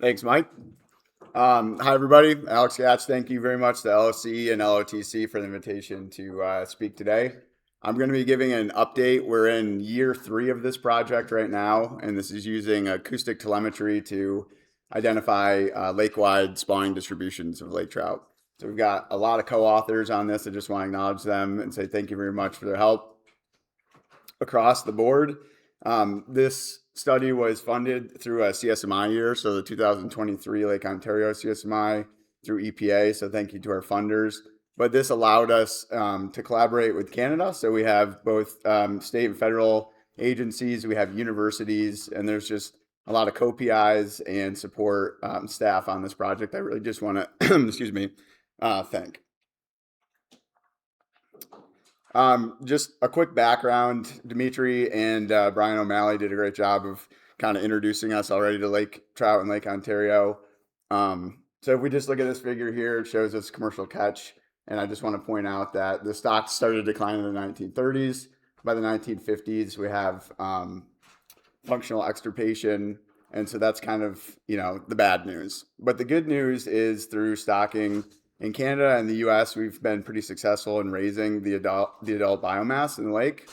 Thanks, Mike. Hi, everybody. Alex Gatch. Thank you very much to LOC and LOTC for the invitation to speak today. I'm going to be giving an update. We're in year 3 of this project right now, and this is using acoustic telemetry to identify lake-wide spawning distributions of lake trout. So we've got a lot of co-authors on this. I just want to acknowledge them and say thank you very much for their help across the board. This study was funded through a CSMI year, so the 2023 Lake Ontario CSMI through EPA. So thank you to our funders. But this allowed us to collaborate with Canada. So we have both state and federal agencies, we have universities, and there's just a lot of co-PIs and support staff on this project. I really just want to, excuse me, thank. Just a quick background. Dimitri and Brian O'Malley did a great job of kind of introducing us already to Lake Trout and Lake Ontario. So if we just look at this figure here, it shows us commercial catch. And I just want to point out that the stocks started to decline in the 1930s. By the 1950s, we have functional extirpation. And so that's kind of, the bad news. But the good news is through stocking in Canada and the U.S., we've been pretty successful in raising the adult biomass in the lake.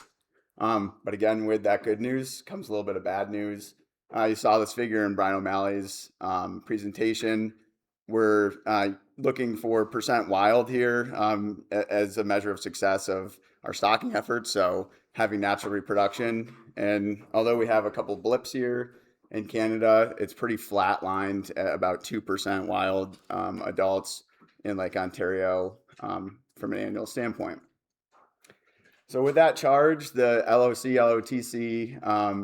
But again, with that good news comes a little bit of bad news. You saw this figure in Brian O'Malley's presentation. We're looking for percent wild here as a measure of success of our stocking efforts. So having natural reproduction. And although we have a couple blips here in Canada, it's pretty flatlined at about 2% wild adults in Lake Ontario from an annual standpoint. So with that charge, the LOC, LOTC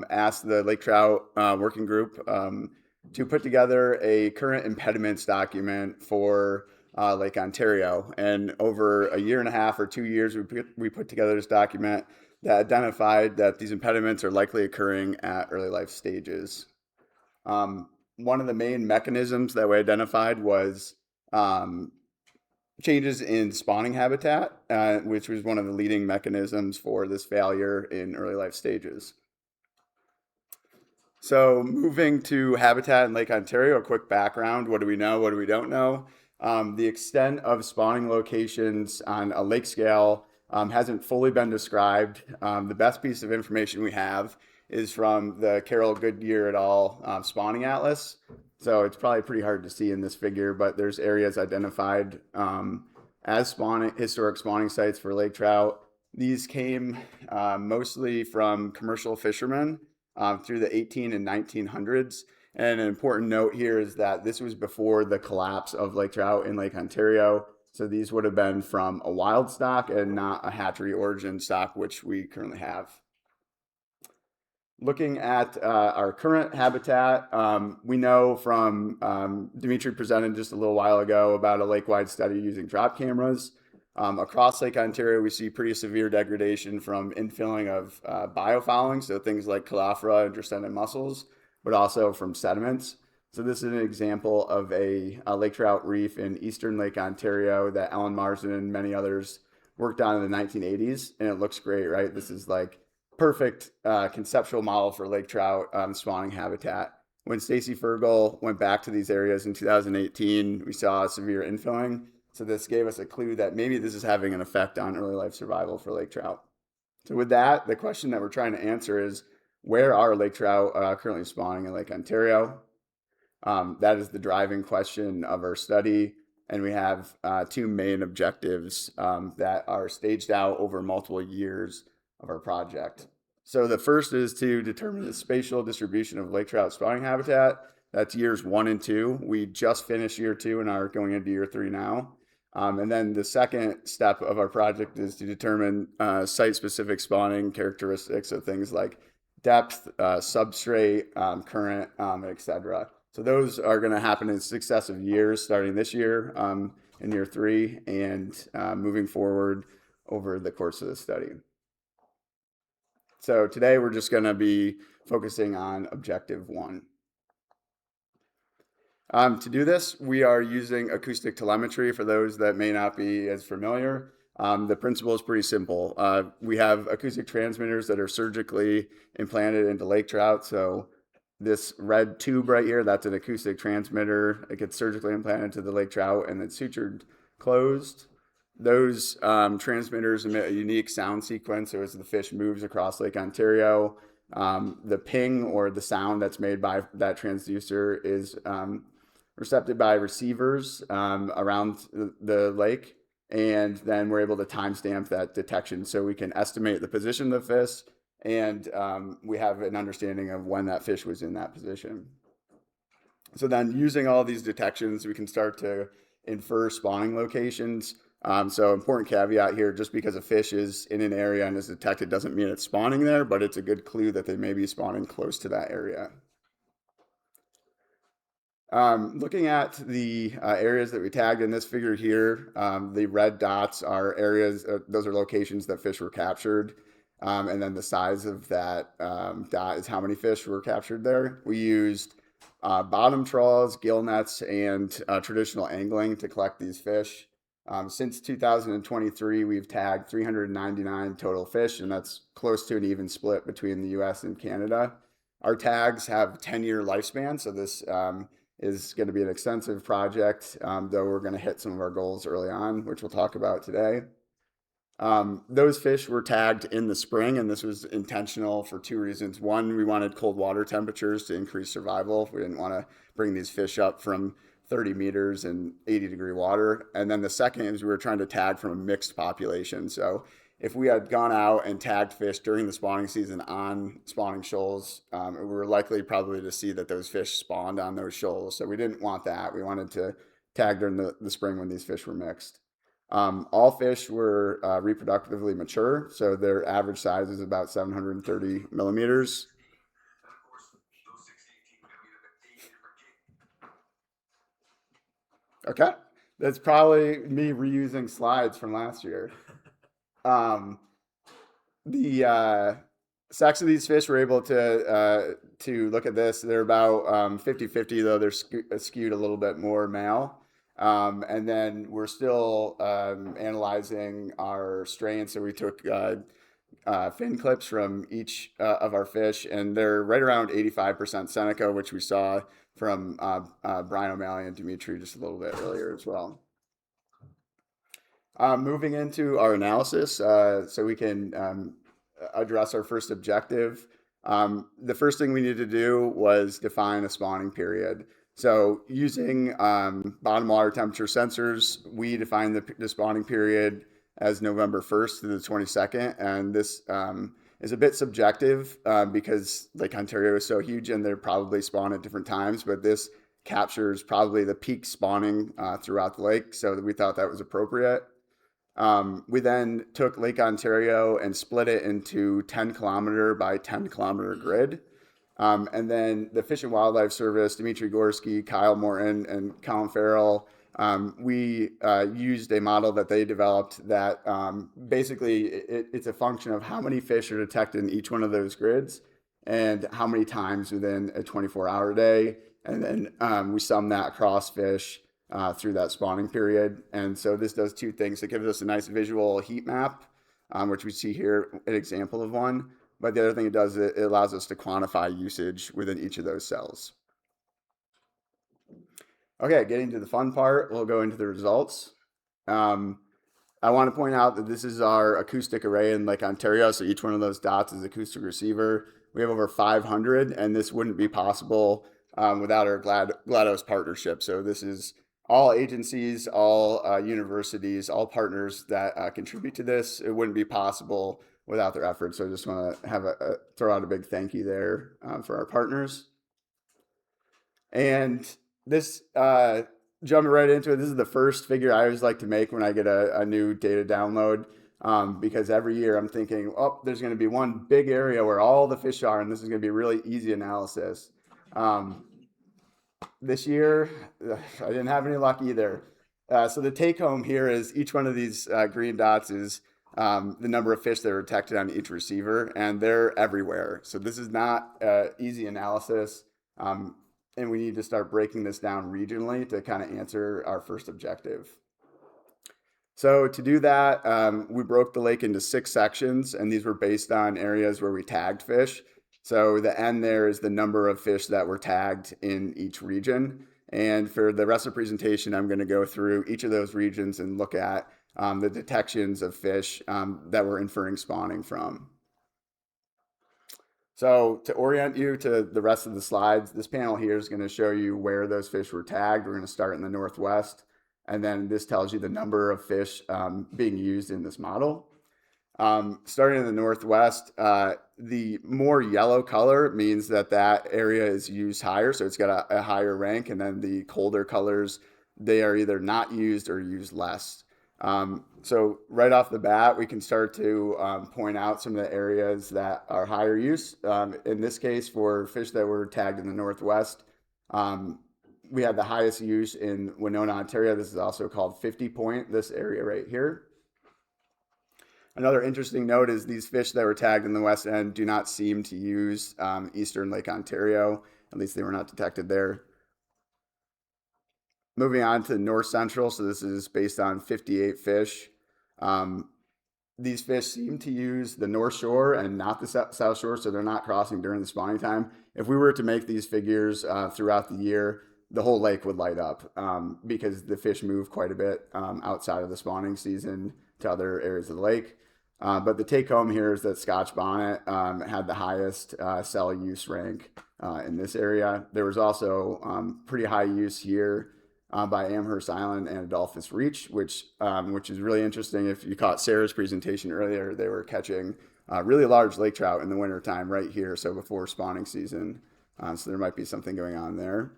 asked the Lake Trout Working Group to put together a current impediments document for Lake Ontario. And over a year and a half or 2 years, we put together this document that identified that these impediments are likely occurring at early life stages. One of the main mechanisms that we identified was changes in spawning habitat, which was one of the leading mechanisms for this failure in early life stages. So moving to habitat in Lake Ontario, a quick background. What do we know? What do we don't know? The extent of spawning locations on a lake scale hasn't fully been described. The best piece of information we have is from the Carroll Goodyear et al. Spawning atlas. So it's probably pretty hard to see in this figure, but there's areas identified as historic spawning sites for lake trout. These came mostly from commercial fishermen through the 18 and 1900s. And an important note here is that this was before the collapse of lake trout in Lake Ontario. So these would have been from a wild stock and not a hatchery origin stock, which we currently have. Looking at our current habitat, we know from Dimitri presented just a little while ago about a lake-wide study using drop cameras. Across Lake Ontario, we see pretty severe degradation from infilling of biofouling, so things like Calafra and Dresenid mussels, but also from sediments. So this is an example of a lake trout reef in eastern Lake Ontario that Alan Marsden and many others worked on in the 1980s, and it looks great, right? This is like perfect conceptual model for lake trout spawning habitat. When Stacy Fergal went back to these areas in 2018, we saw severe infilling. So this gave us a clue that maybe this is having an effect on early life survival for lake trout. So with that, the question that we're trying to answer is, where are lake trout currently spawning in Lake Ontario? That is the driving question of our study. And we have 2 main objectives that are staged out over multiple years of our project. So the first is to determine the spatial distribution of lake trout spawning habitat. That's years 1 and 2. We just finished year 2 and are going into year 3 now. And then the second step of our project is to determine site-specific spawning characteristics of things like depth, substrate, current, etc. So those are going to happen in successive years, starting this year in year 3 and moving forward over the course of the study. So today we're just going to be focusing on objective 1. To do this, we are using acoustic telemetry for those that may not be as familiar. The principle is pretty simple. We have acoustic transmitters that are surgically implanted into lake trout. So This red tube right here, that's an acoustic transmitter. It gets surgically implanted to the lake trout and it's sutured closed. Those transmitters emit a unique sound sequence. So as the fish moves across Lake Ontario, the ping or the sound that's made by that transducer is recepted by receivers around the lake. And then we're able to timestamp that detection so we can estimate the position of the fish and we have an understanding of when that fish was in that position. So then using all these detections, we can start to infer spawning locations. So important caveat here, just because a fish is in an area and is detected doesn't mean it's spawning there, but it's a good clue that they may be spawning close to that area. Looking at the areas that we tagged in this figure here, the red dots are areas, those are locations that fish were captured. And then the size of that dot is how many fish were captured there. We used bottom trawls, gill nets, and traditional angling to collect these fish. Since 2023, we've tagged 399 total fish, and that's close to an even split between the US and Canada. Our tags have 10-year lifespan, so this is going to be an extensive project, though we're going to hit some of our goals early on, which we'll talk about today. Those fish were tagged in the spring, and this was intentional for two reasons. One, we wanted cold water temperatures to increase survival. We didn't want to bring these fish up from 30 meters in 80-degree water. And then the second is we were trying to tag from a mixed population. So if we had gone out and tagged fish during the spawning season on spawning shoals, we were likely probably to see that those fish spawned on those shoals. So we didn't want that. We wanted to tag during the spring when these fish were mixed. All fish were reproductively mature, so their average size is about 730 millimeters. Okay, that's probably me reusing slides from last year. Um, the sex of these fish were able to look at this. They're about 50-50, though they're skewed a little bit more male. And then we're still analyzing our strains. So we took fin clips from each of our fish, and they're right around 85% Seneca, which we saw from Brian O'Malley and Dimitri just a little bit earlier as well. Moving into our analysis, so we can address our first objective. The first thing we needed to do was define a spawning period. So using bottom water temperature sensors, we defined the spawning period as November 1st to the 22nd. And this is a bit subjective because Lake Ontario is so huge and they're probably spawn at different times, but this captures probably the peak spawning throughout the lake. So we thought that was appropriate. We then took Lake Ontario and split it into 10-kilometer by 10-kilometer grid. And then the Fish and Wildlife Service, Dimitri Gorski, Kyle Morton, and Colin Farrell, we used a model that they developed that basically it's a function of how many fish are detected in each one of those grids and how many times within a 24-hour day. And then we sum that across fish through that spawning period. And so this does two things. It gives us a nice visual heat map, which we see here, an example of one. But the other thing it does, it allows us to quantify usage within each of those cells. Okay, getting to the fun part, we'll go into the results. I want to point out that this is our acoustic array in Lake Ontario. So each one of those dots is acoustic receiver. We have over 500, and this wouldn't be possible without our GLaDOS partnership. So this is all agencies, all universities, all partners that contribute to this. It wouldn't be possible without their efforts. So I just want to have throw out a big thank you there for our partners. And this, jumping right into it, this is the first figure I always like to make when I get a new data download, because every year I'm thinking, oh, there's going to be one big area where all the fish are, and this is going to be a really easy analysis. This year, I didn't have any luck either. So the take home here is each one of these green dots is the number of fish that are detected on each receiver, and they're everywhere. So this is not easy analysis, and we need to start breaking this down regionally to kind of answer our first objective. So to do that, we broke the lake into 6 sections, and these were based on areas where we tagged fish. So the N there is the number of fish that were tagged in each region. And for the rest of the presentation, I'm going to go through each of those regions and look at the detections of fish that we're inferring spawning from. So to orient you to the rest of the slides, this panel here is going to show you where those fish were tagged. We're going to start in the Northwest, and then this tells you the number of fish being used in this model. Starting in the Northwest, the more yellow color means that that area is used higher, so it's got a higher rank, and then the colder colors, they are either not used or used less. So right off the bat, we can start to point out some of the areas that are higher use. In this case, for fish that were tagged in the Northwest, we had the highest use in Winona, Ontario. This is also called 50 Point, this area right here. Another interesting note is these fish that were tagged in the West End do not seem to use Eastern Lake Ontario. At least they were not detected there. Moving on to North Central, so this is based on 58 fish. These fish seem to use the North Shore and not the South Shore, so they're not crossing during the spawning time. If we were to make these figures throughout the year, the whole lake would light up because the fish move quite a bit outside of the spawning season to other areas of the lake. But the take home here is that Scotch Bonnet had the highest cell use rank in this area. There was also pretty high use here by Amherst Island and Adolphus Reach, which is really interesting. If you caught Sarah's presentation earlier, they were catching really large lake trout in the wintertime right here, so before spawning season. So there might be something going on there.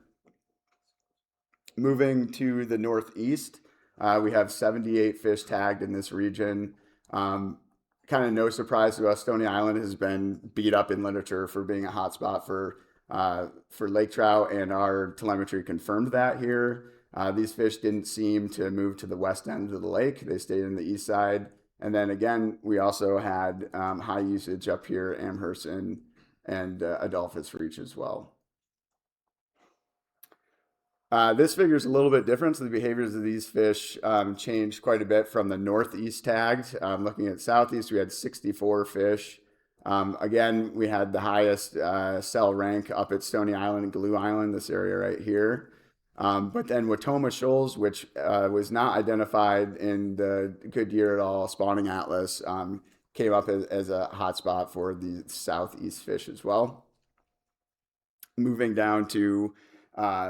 Moving to the Northeast, we have 78 fish tagged in this region. Kind of no surprise to us, Stony Island has been beat up in literature for being a hotspot for lake trout, and our telemetry confirmed that here. These fish didn't seem to move to the west end of the lake. They stayed in the east side. And then again, we also had high usage up here, Amherst and Adolphus Reach as well. This figure is a little bit different, so the behaviors of these fish changed quite a bit from the northeast tagged. Looking at southeast, we had 64 fish. Again, we had the highest cell rank up at Stony Island and Glue Island, this area right here. But then Watoma Shoals, which was not identified in the Goodyear et al. Spawning atlas, came up as a hotspot for the southeast fish as well. Moving down to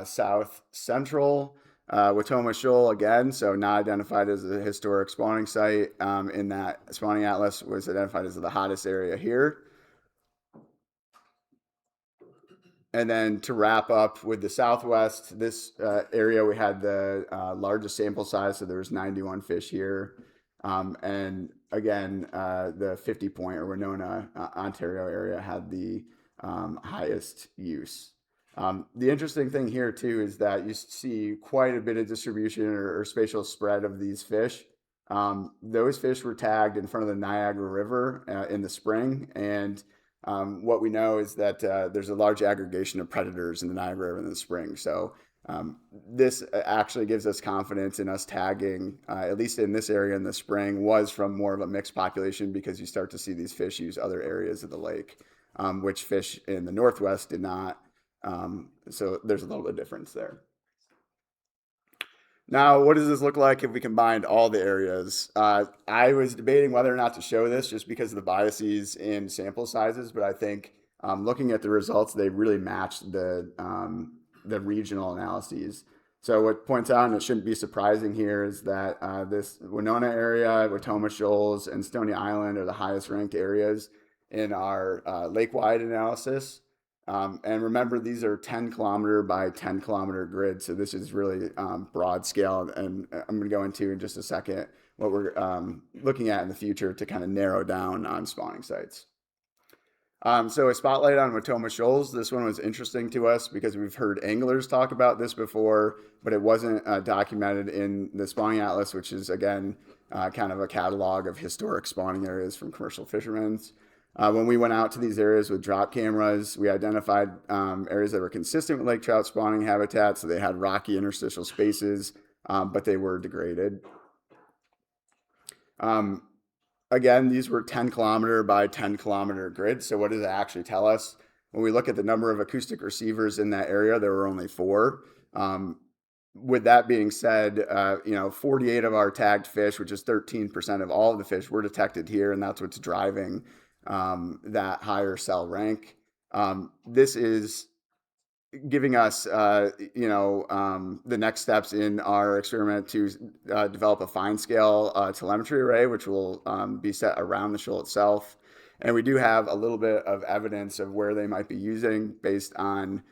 South Central, Watoma Shoal again, so not identified as a historic spawning site in that spawning atlas, was identified as the hottest area here. And then to wrap up with the Southwest, this area we had the largest sample size, so there was 91 fish here. And again, the 50 Point or Winona, Ontario area had the highest use. The interesting thing here too is that you see quite a bit of distribution or spatial spread of these fish. Those fish were tagged in front of the Niagara River in the spring, and what we know is that there's a large aggregation of predators in the Niagara River in the spring. So this actually gives us confidence in us tagging, at least in this area in the spring, was from more of a mixed population, because you start to see these fish use other areas of the lake, which fish in the Northwest did not. So there's a little bit of difference there. Now, what does this look like if we combined all the areas? I was debating whether or not to show this just because of the biases in sample sizes, but I think looking at the results, they really matched the regional analyses. So what points out, and it shouldn't be surprising here, is that this Winona area, Watoma Shoals, and Stony Island are the highest ranked areas in our lake-wide analysis. And remember, these are 10 kilometer by 10 kilometer grid. So this is really broad scale. And I'm going to go into in just a second what we're looking at in the future to kind of narrow down on spawning sites. So a spotlight on Watoma Shoals. This one was interesting to us because we've heard anglers talk about this before, but it wasn't documented in the spawning atlas, which is, again, kind of a catalog of historic spawning areas from commercial fishermen. When we went out to these areas with drop cameras, we identified areas that were consistent with lake trout spawning habitats. So they had rocky interstitial spaces, but they were degraded. Again, these were 10 kilometer by 10 kilometer grids. So what does it actually tell us? When we look at the number of acoustic receivers in that area, there were only 4. Um, with that being said, 48 of our tagged fish, which is 13% of all of the fish, were detected here, and that's what's driving that higher cell rank. This is giving us, the next steps in our experiment to develop a fine scale telemetry array, which will be set around the shoal itself. And we do have a little bit of evidence of where they might be using based on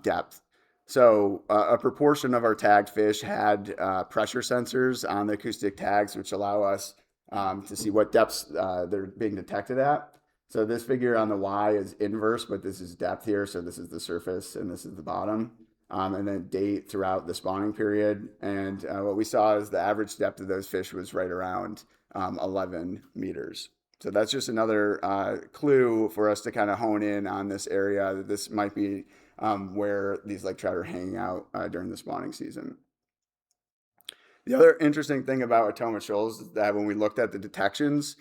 depth. So a proportion of our tagged fish had pressure sensors on the acoustic tags, which allow us to see what depths they're being detected at. So this figure on the Y is inverse, but this is depth here. So this is the surface and this is the bottom. And then date throughout the spawning period. And what we saw is the average depth of those fish was right around 11 meters. So that's just another clue for us to kind of hone in on this area, that this might be where these lake trout are hanging out during the spawning season. The other interesting thing about Atoma shoals is that when we looked at the detections,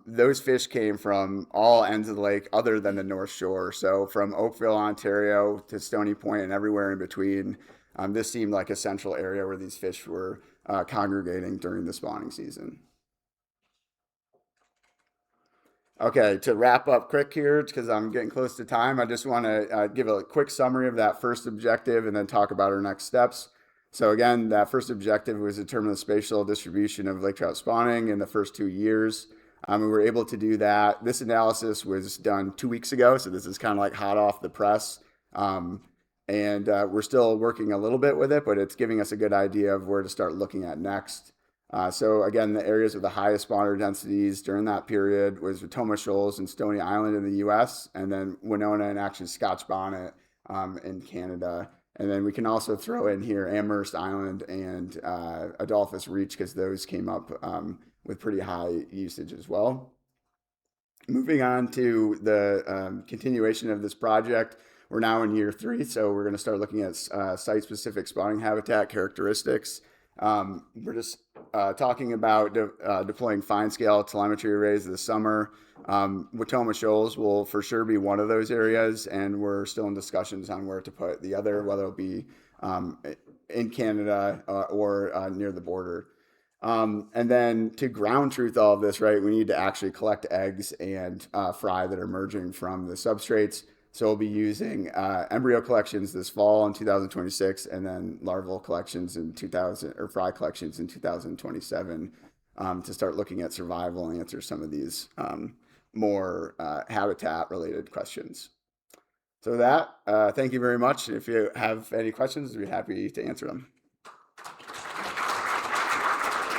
those fish came from all ends of the lake other than the North Shore. So from Oakville, Ontario to Stony Point and everywhere in between, this seemed like a central area where these fish were congregating during the spawning season. Okay, to wrap up quick here, because I'm getting close to time, I just want to give a quick summary of that first objective and then talk about our next steps. So again, that first objective was to determine the spatial distribution of lake trout spawning in the first 2 years. We were able to do that. This analysis was done 2 weeks ago, so this is kind of like hot off the press. And we're still working a little bit with it, but it's giving us a good idea of where to start looking at next. So again, the areas with the highest spawner densities during that period was Atoma Shoals and Stony Island in the U.S., and then Winona and actually Scotch Bonnet in Canada. And then we can also throw in here Amherst Island and Adolphus Reach, because those came up with pretty high usage as well. Moving on to the continuation of this project, we're now in year 3, so we're going to start looking at site-specific spawning habitat characteristics. We're just talking about deploying fine-scale telemetry arrays this summer. Watoma Shoals will for sure be one of those areas, and we're still in discussions on where to put the other, whether it'll be in Canada or near the border. And then to ground truth all of this, right, we need to actually collect eggs and fry that are emerging from the substrates. So we'll be using embryo collections this fall in 2026, and then larval collections in 2000, or fry collections in 2027, to start looking at survival and answer some of these more habitat-related questions. So that, thank you very much. If you have any questions, we'd be happy to answer them.